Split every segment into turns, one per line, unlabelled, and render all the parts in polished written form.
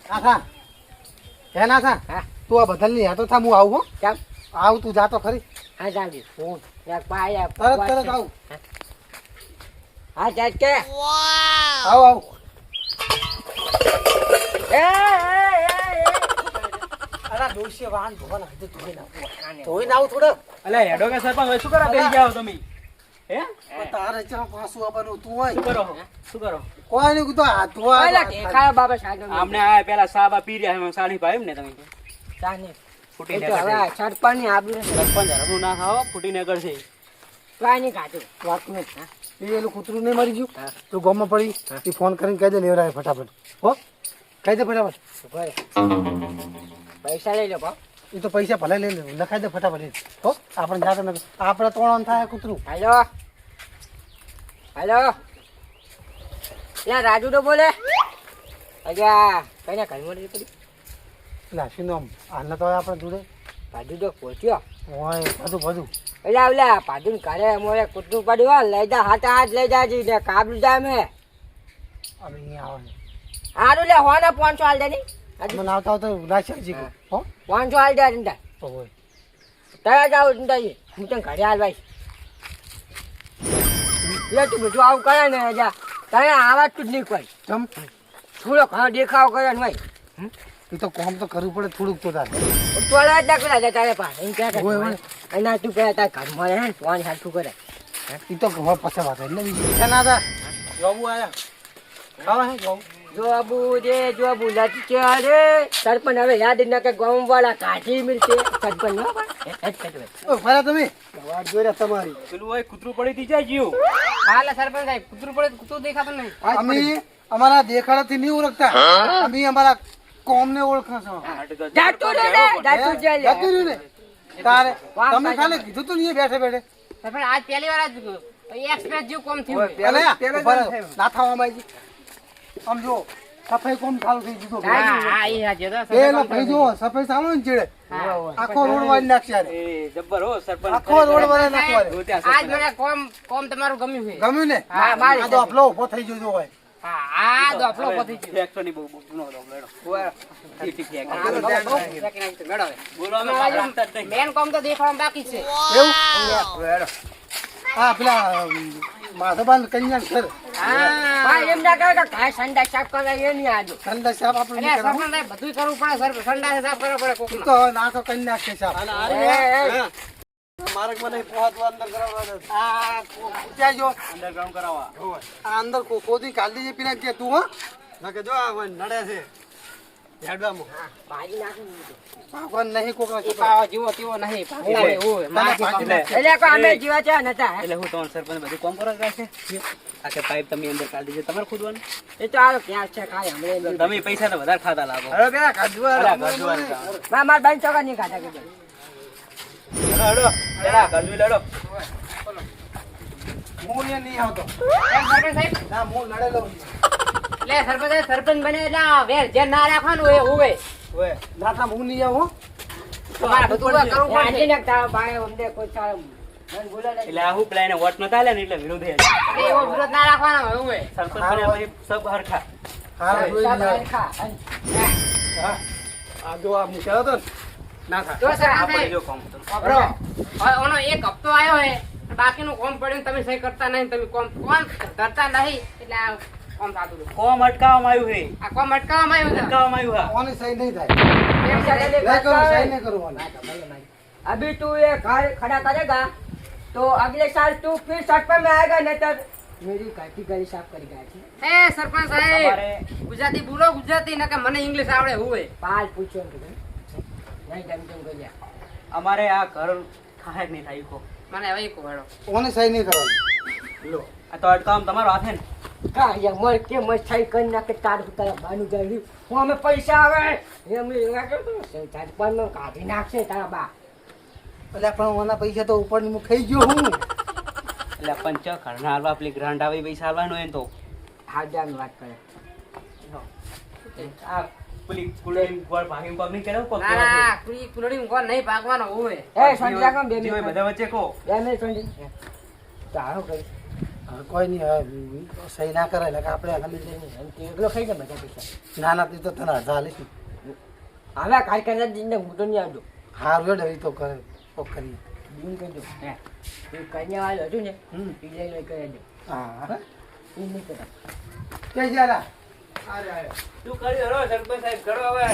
ના થા હે ના થા
હા
તું આ બદલની હે તો થા હું આવું હો
કેમ
આવું તું જાતો ખરી
હા ચાલજી
ફોન
યાર પાય
તરત આવું
હા ચાલ કે
આવ આવ
એ
અરે દોશી વાહન ભગવાન હજુ ધોઈ ના આવું થોડો
અલે હેડો કે સરપંચ હવે શું કરવા બેસી જાવ તમે હે
તારે ચા પાછું આવવાનું તું હોય
શું કરો
કોઈ નહીં તો હાથ ધોવા
ઓલા ઠેકાણા બાબા સાજો
આમને આ પેલા સાબા પી રહ્યા છે સાડી ભાઈ ને તમે
ચાની
ફૂટી
એ તો હવે
નીકળશે
સરપંચ ની આબરૂ
સરપંચ હરનું ના ખાઓ ફૂટી નીકળશે
કાઈ નહીં કાઢું
વાત નહીં એલું કૂતરું નહીં મરી ગયું
હા.
તું ગામમાં પડી એ ફોન કરીને કહી દે લેવડાવે ફટાફટ હો કહી દે ફટાફટ
ભાઈ પૈસા લઈ લો બા
એ તો પૈસા ભલે લઈ લે લખાઈ દે ફટાફટ હો આપણે જાતો નથી આપણે તોરણ થાય કૂતરું
હેલો હેલો યાર રાજુ તો બોલે અજા કઈને ઘરમાં રહી પડી
એટલે હસીનું આમ હાલના તો આપણે જોડે
ભાડુ તો પહોંચ્યો
હોય બધું
એટલે ઓલા ભાડુ ને ઘરે મોરે કૂતરું પડ્યું લઈ જા હાથ લઈ જાજી ને કાબલું જા મેં
હવે અહીંયા આવે
હારું લે હોને 500 હાલ દે ની
મને આવતા આવતા રાશિ હો
500 હાલ દે ચિંતા
તો હોય
તૈયાર જાવ ચિંતા હું તને ઘરે હાલ ભાઈ લે તું બધું આવું કરે ને જા તને આવાજ તું જ નહીં કોઈ
ચમ
થોડો ઘણો દેખાવ કરે ને ભાઈ
એ તો કોમ તો કરવું પડે થોડુંક તો તારે
તોડા જ પેલા જા તારે પાસે એમ કે
હોય, હોય.
એના તું પેલા તાર ઘરમાં રહે ને ફોન હાથું કરે
એ તો હવે પછી વાત એટલે બીજી ના હતા જોબુ આયા ખાવા હે જોબુ
જોબુ લટકે રે સરપંચ હવે યાદ ન કે ગામ વાળા કાઢી મિલશે સરપંચ નો
ઓ ફરા તમે વાત જોઈ તમારી
પેલું હોય કૂતરું પડી થી જાય જીવ
હાલે સરપંચ સાહેબ કૂતરું પડે કૂતરું દેખાતું નહીં
અમે અમારા દેખાડાથી નહીં ઓળખતા અમે અમારા કોમને ઓળખા છો
જાતું રે ને જાતું
જતું રહ્યું ને તારે તમે ખાલી કીધું તું નહીં બેઠે બેઠે
સરપંચ આજ પહેલી વાર જ એક્સપ્રેસ જેવું કોમ થયું
અલે ના થવામાં આવી આમ જો સફાઈ કોમ ચાલુ થઈ દીધો
હા એ હાજે તો
એ લો ભાઈ જો સફાઈ ચાલુ ને ચીડે આખો રોડ વાળી નાખશે યાર
એ જબ્બર હો સરપંચ
આખો રોડ વાળી નાખવા રે
આજ મને કોમ તમારું ગમ્યું છે
ગમ્યું ને
હા, મારી
આ તો આપલો ઉભો થઈ ગયો હોય
હા આ દો આપલો પતી ગયો
ફેક્ટરી ની બહુ નો લેડો ઠીક
આ તો બહુ ફેંકી નાખી મેળો હવે
બોલો અમે વાત જ નહીં
મેન કોમ તો દેખાવામાં બાકી છે
એવું હા પેલા માધવાન કન્યા ઘર
ભાઈ એમ ના કહે કે કાંઈ સંડા સાફ કરે એ નહીં આજો
ઠંડા સાહેબ આપણે નહીં
એટલે
કરવાનું.
સરપંચ બધું કરવું પડે સર સંડા સાફ કરવો પડે કોક
ઈ તો હવે ના તો કન્યા છે સાહેબ મારે મને પહોંચવા અંદર કરાવવા આ ક્યાં જો
અંડરગ્રાઉન્ડ કરાવવા
આ અંદર કોદી કાઢી જે પીના કે તું હો ના કે જો આ નડે છે હેડવામાં
ભાજી નાખી
ભગવાન નહીં કોકનો
દીધું પાવા જેવો તેવો નહીં ભાગતા એવું એટલે કોઈ અમે જીવા છે નતા
એટલે હું તમારે સરપંચ બધું કોમ કરો છે આ કે પાઇપ તમે અંદર કાઢી દીધી તમારે ખોદવાનું
એ તો આલો ક્યાં છે કાંઈ હમણાં
તમે પૈસા તો વધારે ખાતા લાગો
હવે પેલા કાઢવા
અલા, કાઢવાનું કામ.
માર બેન ચોકા નહીં ખાતા કે
હેડો લેડા કાઢવી લેડો
હું ને નહીં આવતો
સરપંચ સાહેબ
ના હું લડેલો
એટલે સરપંચ બને એટલે આ વેર જે ના રાખવાનું એ હોવે
ઓય ના તા હું નહીં આવું
તમારે બધું કરવું પડે આજે નાખતા ભાઈ અમને કોઈ ચાલે મન બોલાવે
એટલે આ હું પ્લાન વોટ નતા આલ્યા ને એટલે વિરોધ હે
એવો વિરોધ ના રાખવાનો હોવે
સરપંચ બન્યા પછી સબ હરખા
હા જોઈ લીધા.
ખા
હા આ જો આ મૂક્યા હતો ને ના થા
તો સર
આપણે
આપણે
જો કામ તો
બરો ઓનો એક હપ્તો આવ્યો હે બાકીનું કોમ પડ્યું તમે સહી કરતા નહીં તમે કોમ કરતા નહીં એટલે આ કોમ થાતું હતું.
કોમ અટકાવવામાં આવ્યું હે
આ કોમ અટકાવવામાં આવ્યું છે
અટકાવવામાં આવ્યું હા
કોને સહી નહીં થાય
એમ ચાલે લે
નહીં કરું સહી નહીં કરવાનું
अभी तू ये घर खड़ा करेगा तो अगले साल तू फिर सरपंच में आएगा नहीं तो मेरी घाटी गली साफ करेगा ए सरपंच साहेब
અમારે
गुजराती बोलो गुजराती ना के મને इंग्लिश આવડે હુએ પાલ પૂછો કે નહીં જમ ગયો
અમારે આ ઘર થાય જ નહીં થાય કો
મને હવે કો હેડો
કોને સહી નહીં કરવાનું લો
આ તો અટકાવવામાં તમારો હાથ હે ને
હા યાર મોર કે મસ્ત થઈ કરી નાખે તાર ઉતાર બાનું જાય હું અમે પૈસા આવે એમ એવા કે સરપંચ નો કાઢી નાખશે તારા બા
એટલે પણ ઓના પૈસા તો ઉપરની હું ખાઈ ગયો હું
એટલે પંચ ઘરના હાલવા પેલી ગ્રાન્ટ આવે પૈસા હાલવાનો હોય ને તો
હાજાર વાત કરે
આ પેલી કુલડી ગોળ ભાગી પગ નહીં કર્યો પગ
ના ના કુલી કુલડી ગોળ નહીં ભાગવાનો હોય એ સંજા કામ બે
બધા વચ્ચે કો
બે મિનિટ સંજી ચાલો કરી
કોઈ નહીં હવે સહી ના કરે એટલે કે આપણે ખાલી જઈને
અને તે એકલો ખાઈ ગયા બધા પૈસા.
ના ના તે તો તને 1000 લઈશું.
હવે કારખાના જઈને હું તો નહીં આવતો.
હારું હેડ હવે તો કરે કોક કરીએ.
બીજું કહી દઉં. હે એ કન્યા વાળો હતું ને
હમ.
એ લઈ કરી દઉં.
હા
એ નહીં કરા.
કે જ્યારા
તું કરી હરો સરપંચ સાહેબ કરો હવે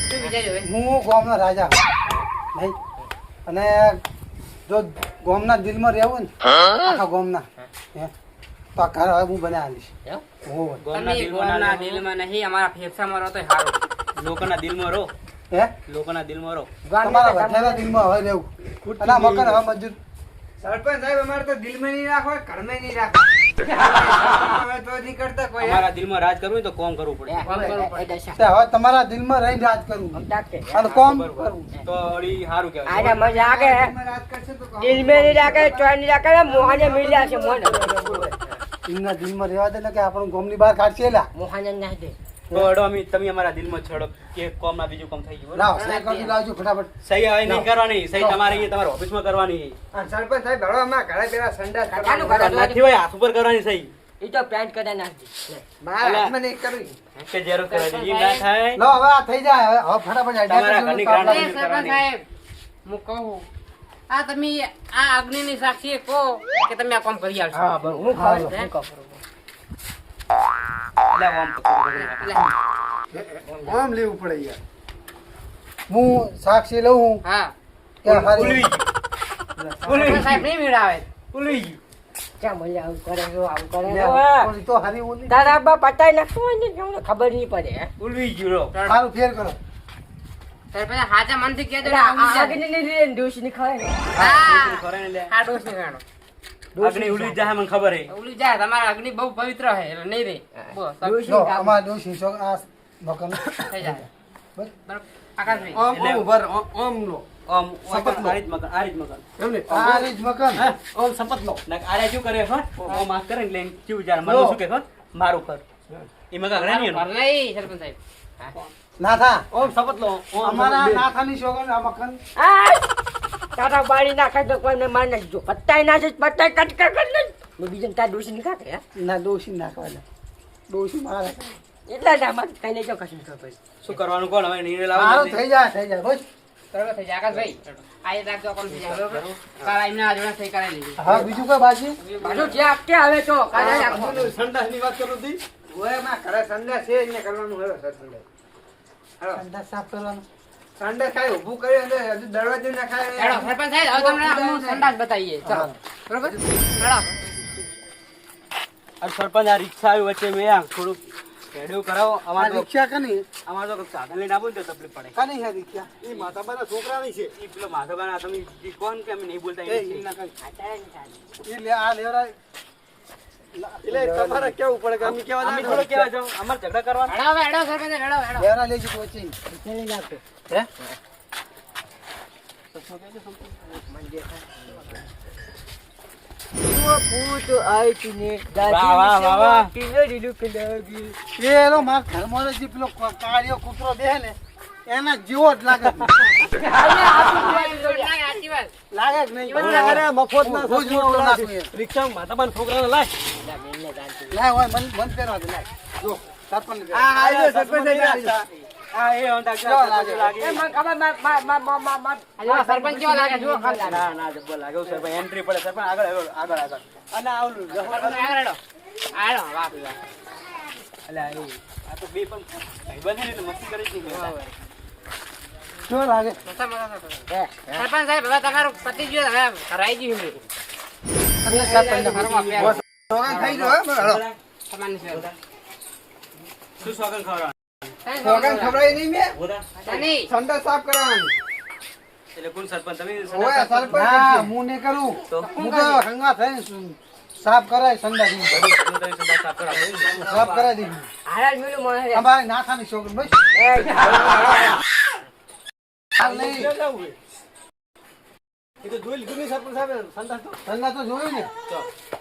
શું વિચાર્યું હવે
હું ગામનો રાજા નહીં અને જો ગામના દિલમાં રહેવું ને આખા ગામના હે તો આ ઘર હવે હું બનાવીશ.
એમ?
હોવે.
ગોમના દિલમાં નહીં અમારા ફેફસામાં રહો તો સારું લોકોના દિલમાં રહો
હે
લોકોના દિલમાં રહો
તમારા બધાના દિલમાં હવે રહેવું અને આ મકાન હવે મંજૂર.
સરપંચ સાહેબ અમારે તો દિલમાં નહીં રાખો ઘરમાં નહીં રાખો અમે તો નહીં કરતા કોઈ
અમારા દિલમાં રાજ કરવું હોય તો કોમ કરવું પડે
એ દશા.
તે હવે તમારા દિલમાં રહીને રાજ કરવું
અમદાવાદ કે.
અને કોમ
બરોબર.
કરવું.
તો વળી સારું કહેવાય
આને મને લાગે
દિલમાં રાજ કરશે તો
દિલ મેં નહીં લાગે ચોય નહીં લાગે મોહાને મિલ્યા છે મોને
એમના દિલમાં રહેવા દે ને કે આપણું ગામની બહાર કાઢશે એલા.
મોહાને ના દે.
તો અડો તમે અમારા દિલમાં છોડો કે કોમ ના બીજું કામ થઈ ગયું
લાવો સહી કરી લાવજો ફટાફટ.
સહી હવે નહીં કરવાની સહી તમારે અહીંયા તમારા ઓફિસમાં કરવાની
અને સરપંચ સાહેબ હળો અમારા ઘરે પેલા સંડાસ
કાકાનું
કરવાનું.
ઘર.
નથી હોય હાથ ઉપર કરવાની સહી
એ તો પેન્ટ કદા નાખી દે.
મારા હાથમાં નહીં કરવી
કે જેરો કરવાની એમ ના થાય
લો હવે આ થઈ જાય હવે ફટાફટ
તમારા ઘરની ગ્રાન્ટ
idea
મંજૂર કરવાની.
સાહેબ હું કહું આ તમે આ અગ્નિની સાક્ષી કહો કે તમે આ કામ કરી આવશો
હા બરોબર હું ખાવ હું ખાવ
એટલે આમ
આમ લેવું પડે યાર. હું સાક્ષી લઉં
હા
કે હારી
ભૂલવી
સરપંચ સાહેબ નહીં મેળાવે
ભૂલવી ગયું
ક્યાં મને આવું કરે છે, આવું કરે
લે,
છે?
ઓલી તો હારી ઓલી.
તારા બા પતાઈ નાખવું હોય ને તમને ખબર નહીં પડે હે?
ભૂલવી ગયું રો
હારું ફેર કરો.
સરપંચ હાચા મનથી કહેજો
એટલે
ને આવું
આ
છે.
આગની લીધી ને ડોશીની ખવાય ને.
હા
કરે ને લે
આ ડોસ ની ગાણો
અગ્નિ ઉડી જાય મને ખબર હે
ઓલું જાય તમારા અગ્નિ બહુ પવિત્ર છે એટલે નહીં રે બસ
ડોશી
જો
કામ.
અમારા ડોશી છો આ મકાન
થઈ જાય
બસ.
બરાબર આકાશભાઈ
ઓમ ઓમ ભર ઓમ લો
આમ શપથ આ રીત મકાન આ રીત મકાન
એમને
આ રીત મકાન
ઓમ શપથ લો
ના આરે શું કરે છો આમ આ કરે એટલે કેવું જાર મને શું કે છો મારું કર એ મકા ઘરે નહીં
ઘર નહીં સરપંચ સાહેબ
ના થા
ઓમ શપથ લો ઓમ
અમારા નાથાની છોકરી આ મકાન
આ! તારા બાળી નાખે તો કોઈને માર નાખજો. પતાઈ નાખે તો પતાઈ કટકા કરી નાખ. મેં બીજાને તારા ડોશીને કાઢે, હે?
ના ડોશી નાખવાના ડોશી મારા
એટલા જ આમાં કઈ નહીં જો કશું ખબર.
શું કરવાનું કોણ હવે નિર્ણય
મારું
લાવો
થઈ જાય બસ.
બરાબર થઈ જાય આકાશભાઈ આ એક રાખજો કોણ થઈ જાય બરાબર કાલ એમને આ જોડે સહી કરાવી લીધી
હા બીજું કઈ બાજી
પાછું જે આપકે આવે તો કાલે રાખો.
સંડાસની વાત કરું હતી ઓય માં ઘરે સંડાસ છે એને કરવાનું હવે સર સંડાસ
સંડાસ સાફ કરવાનું
સંડાસ ખાય ઊભું કરી અને હજુ દરવાજો ના
હેડો
ખાય
સરપંચ સાહેબ હવે તમને આપણું સંડાસ બતાવીએ ચાલો બરોબર હેડો
આ સરપંચ આ રિક્ષા આવી વચ્ચે મેં આ થોડુંક રેડિયો કરાવો
આ
અમાર તો
રિક્ષા કની
સાધન લઈને આવું ને તો તકલીફ પડે
કની છે રિક્ષા એ માતાબાના છોકરાની છે
ઈ પેલો માધવબાના તમે ઈ કોણ કે અમે નહીં બોલતા
એ
એ
ના કઈ એ લે આ લેવરા એટલે તમારે કેવું પડે કે અમે કેવા
અમે થોડો કેવા જાવ અમારે ઝઘડા કરવાના
હેડો હવે હેડો સરપંચ સાહેબ, હેડો હેડો
લેવરા લેજી પહોંચી
લઈ નાખો.
હે
પૂત આઈતીને
વાહ, વાહ, વાહ, વાહ.
એનો માર ઘરમાં જે પેલો કાળિયો કૂતરો બેહે ને એના જેવો જ લાગે
સાચી વાત
લાગે જ નહીં
અરે મફત ના
રોજ રોટલો નાખું એ.
રિક્ષા માતાબાન છોકરાને લાય
લાય હોય મન પહેરવા દે લાય જો સરપંચ ને
આ આજો સરપંચ સાહેબ
હા એ હોન્ડા
કેવા લાગે?
એ મને ખબર
આ સરપંચ કેવા લાગે જુઓ ખાલી
ના ના જબ્બર લાગે એવું સરપંચ એન્ટ્રી પડે સરપંચ આગળ આગળ આગળ આગળ અને આવલું
સરપંચ આગળ હેડો હેડો વાહ
એટલે આ તો બે પણ ભાઈબંધ છે ને એટલે મસ્તી કરી જ નહીં કરતા.
શું લાગે
સરપંચ સાહેબ હવે તમારું પતિ ગયું હવે કરાઈ ગયું છે.
સોગન ખાઈ જો હે હળો
તમારી સેવા.
શું સોગન ખવડાવવાનું?
સોગન ખવડાય નહીં મે
બોલા.
તની
સંડાસ સાફ કરવાની
એટલે કોણ સરપંચ તમે
ઓય સરપંચ
ના
છે.
હું નહીં કરું
તો
હું તો હંગા થઈને સાફ કરાય સંડાસ
તમે સંદાસ સાફ કરાવો.
સાફ કરાય દીધું
હારા મેલું મને રે.
અમારે નાથાની છોકરી બસ
એ,
હાલ નહીં
એ તો જોઈ લીધું નહીં સરપંચ સાહેબ સંડાસ તો
સંડાસ તો જોયું ને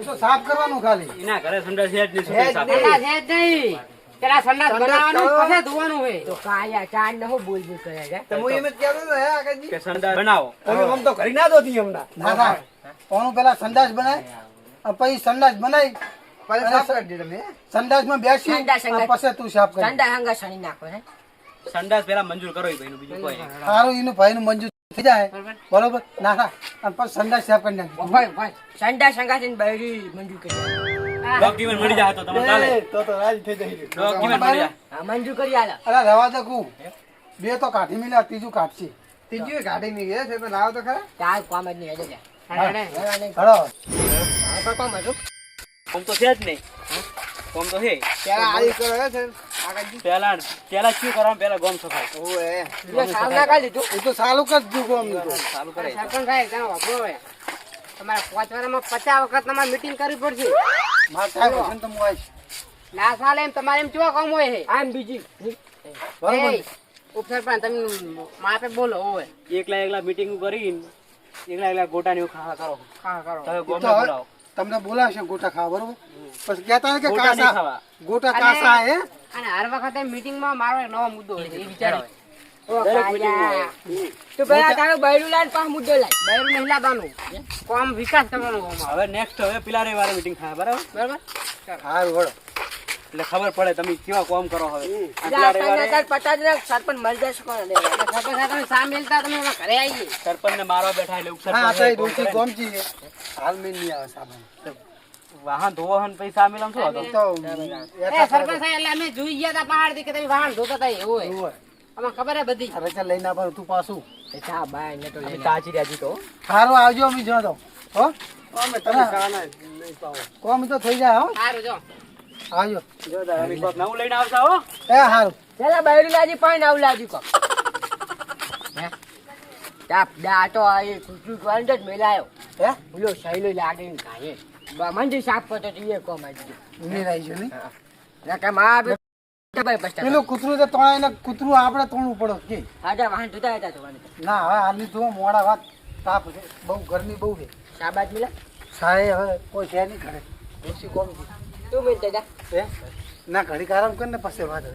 એ તો સાફ કરવાનું ખાલી
એના ઘરે સંદાસ છે જ નહીં, શું
હે જ
સાફ
નહીં.
કરવાનું?
સંડાસ છે જ નહીં પેલા સંડાસ બનાવવાનું પછી ધોવાનું હોય
તો કાયા ચાંદ ને હું બોલ બોલ કરે છે.
તો હું એમ જ કહેતો હતો હે આગળજી
કે સંદાસ બનાવો
તમે આમ તો કરી ના દોતી હમણાં
ના થાય કોનું પેલા સંડાસ બનાય અને પછી સંડાસ બનાવી
પછી સાફ કરી દીધો મેં.
સંડાસમાં બેસી
સંડાસ
અને પછી તું સાફ કરી
ઠંડા હંગા સણી નાખો હે
સંડાસ પેલા મંજૂર કરો એ ભાઈનું બીજું કોઈ નહીં.
સારું એનું ભાઈનું મંજૂર થઈ જાય બરોબર ના ના અને પછી સંડાસ સાફ કરી નાખી
ભાઈ ભાઈ સંડા સંગાથી બૈરી મંજૂર કરી
ડોક્યુમેન્ટ મળી જાય તો તમને ચાલે.
તો રાજી થઈ જાય
ડોક્યુમેન્ટ મળી જાય.
હા મંજૂર કરી આલા
અરે રવા દે કું બે તો કાઢી મિલા ત્રીજું કાઢશે
ત્રીજું ગાડી ની ગયા છે તો લાવો તો ખરા.
ચાલ કામ જ નહીં હેડે જા
હળો
કામ હતું
કોમ તો છે જ નહીં. કોમ તો છે.
પેલા આડી કરો હે સર આગળ
પેલા શું કરવાનું પેલા ગોમ સફાઈ
ઓએ
એટલે સાવ ના કાઢી દીધું
એ તો સારું કર દીધું આમ તો
ચાલુ કરે.
સરપંચ સાહેબ તમે વાપરો હવે તમારે 5 વારમાં 50 વખત તમારે મીટિંગ કરવી પડશે
માર સાહેબ હશે ને તો હું આવીશ
ના સાલે એમ તમારે એમ કેવા કામ હોય છે
આમ બીજી
બરોબર
એ, ઉપસરપંચ તમે માપે બોલો હોય
એકલા મીટિંગ કરીને એકલા ગોટાની ખાવા કરો.
હા કરો
તમે
એ
ગોમને
તો હવે
બોલાવો.
તમને બોલાવશે ગોટા ખાવા બરોબર પછી કહેતા હોય કે
ગોટા નહીં
કાસા
ખાવા.
ગોટા કાસા હે
અને હર વખતે મીટિંગમાં મારો એક નવો મુદ્દો હોય છે એ વિચારો
ઓ કાયા તું પેલા તારું બૈરું લાઈન પાસ મુદ્દો લાઈ
બૈરું નહીં લાવવાનું કોમ વિકાસ કરવાનો કોમ
હવે નેક્સ્ટ હવે પેલા રવિવારે મીટિંગ થાય બરાબર.
બરાબર
સારું હળો
એટલે ખબર પડે તમે કેવા કોમ કરો હવે. આ
જા
પેલા રવિવારે
તાર પચાસ ને સરપંચ મરી જશે કોણ લે
એટલે સરપંચ સાહેબ તમે સા મેલતા તમે એમાં ઘરે આવીએ
સરપંચને મારવા બેઠા એટલે ઉપસરપંચ
હા તો એ
કોમ
ડોસી
કરે ને.
ગોમચી છે હાલ મેં નહીં આવે સાબન
વાહન ધોવા ને પૈસા મિલામ શું હતો?
તો
એ સરપંચ સાહેબ એટલે અમે જોઈ ગયા હતા પહાડ થી કે તમે વાહન ધોતા હતા એવું હોય અમને ખબર હે બધી
રજા લઈને આવવાનું તું પાછું
ચા બાય ને તો
અમે
લઈને
તાજી રાજી તો
સારું આવજો અમે જો તો હો
અમે તમે કાના નહીં પાવો.
કોમ તો થઈ જાય હો
સારું જો
આવજો
જો તારે અમે કોક નવું લઈને આવતા હો.
એ સારું
પેલા બૈરું લાજી પાણી આવું લાજી કો હે ચાપ દા તો આ એ કુકુ કોણ જ મેલાયો
હે
બોલો સહેલો લાગીને ખાય મંજી સાફ કરતો તો એ કોમ આવી
ઉમેર આવી છે નહીં
ના કે માં બે ભાઈ પસ્તા
પેલું કૂતરું તો તોડાઈને કૂતરું આપણે તોડવું પડે કે
આજા વાહન ધોતા હતા તો
ના હવે હાલની તો મોડા વાત તાપ છે બહુ ગરમી બહુ છે
શાબાદ મિલા
સાહેબ હવે કોઈ છે નહીં ઘરે ઓછી કોમ
તું મિલ જા
હે ના ઘડીક આરામ કરીને પછી વાત હવે